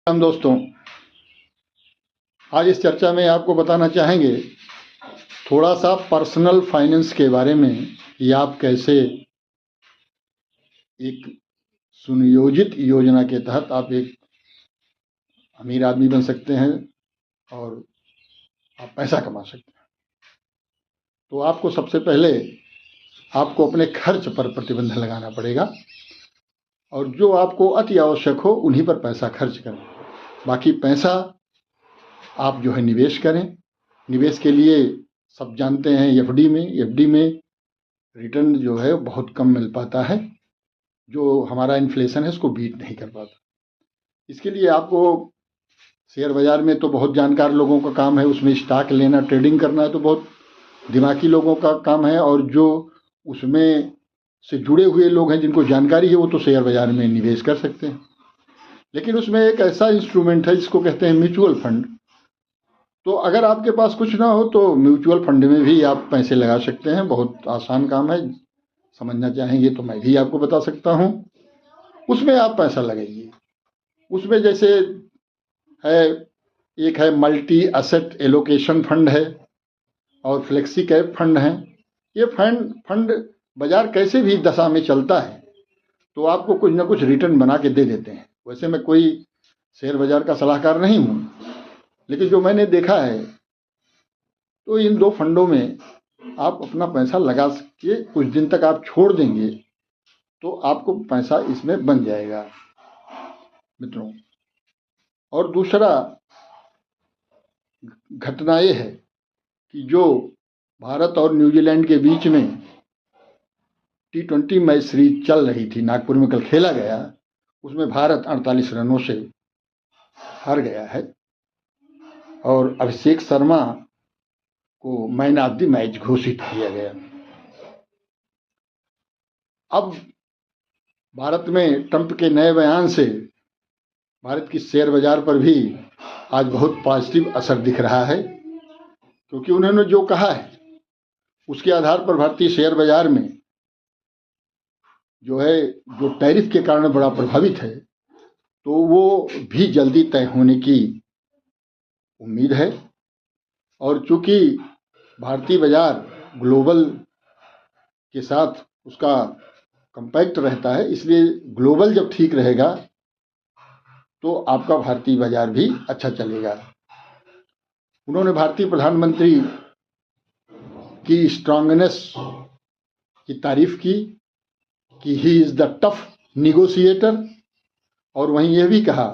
हम दोस्तों आज इस चर्चा में आपको बताना चाहेंगे थोड़ा सा पर्सनल फाइनेंस के बारे में कि आप कैसे एक सुनियोजित योजना के तहत आप एक अमीर आदमी बन सकते हैं और आप पैसा कमा सकते हैं। तो आपको सबसे पहले आपको अपने खर्च पर प्रतिबंध लगाना पड़ेगा और जो आपको अति आवश्यक हो उन्हीं पर पैसा खर्च करें। बाकी पैसा आप जो है निवेश करें। निवेश के लिए सब जानते हैं एफडी में रिटर्न जो है बहुत कम मिल पाता है, जो हमारा इन्फ्लेशन है उसको बीट नहीं कर पाता। इसके लिए आपको शेयर बाजार में तो बहुत जानकार लोगों का काम है, उसमें स्टॉक लेना ट्रेडिंग करना है तो बहुत दिमागी लोगों का काम है, और जो उसमें से जुड़े हुए लोग हैं जिनको जानकारी है वो तो शेयर बाजार में निवेश कर सकते हैं। लेकिन उसमें एक ऐसा इंस्ट्रूमेंट है जिसको कहते हैं म्यूचुअल फंड। तो अगर आपके पास कुछ ना हो तो म्यूचुअल फंड में भी आप पैसे लगा सकते हैं। बहुत आसान काम है, समझना चाहेंगे तो मैं भी आपको बता सकता हूँ। उसमें आप पैसा लगाइए। उसमें जैसे है, एक है मल्टी एसेट एलोकेशन फंड है और फ्लेक्सी कैप फंड है। ये फंड बाजार कैसे भी दशा में चलता है तो आपको कुछ ना कुछ रिटर्न बना के दे देते हैं। वैसे मैं कोई शेयर बाजार का सलाहकार नहीं हूँ, लेकिन जो मैंने देखा है तो इन दो फंडों में आप अपना पैसा लगा के कुछ दिन तक आप छोड़ देंगे तो आपको पैसा इसमें बन जाएगा मित्रों। और दूसरा घटना ये है कि जो भारत और न्यूजीलैंड के बीच में T20 मैच सीरीज चल रही थी, नागपुर में कल खेला गया, उसमें भारत 48 रनों से हार गया है और अभिषेक शर्मा को मैन ऑफ द मैच घोषित किया गया। अब भारत में ट्रंप के नए बयान से भारत की शेयर बाजार पर भी आज बहुत पॉजिटिव असर दिख रहा है, क्योंकि उन्होंने जो कहा है उसके आधार पर भारतीय शेयर बाजार में जो टैरिफ के कारण बड़ा प्रभावित है तो वो भी जल्दी तय होने की उम्मीद है। और चूंकि भारतीय बाजार ग्लोबल के साथ उसका कंपैक्ट रहता है, इसलिए ग्लोबल जब ठीक रहेगा तो आपका भारतीय बाजार भी अच्छा चलेगा। उन्होंने भारतीय प्रधानमंत्री की स्ट्रांगनेस की तारीफ की कि he is the tough negotiator, और वहीं यह भी कहा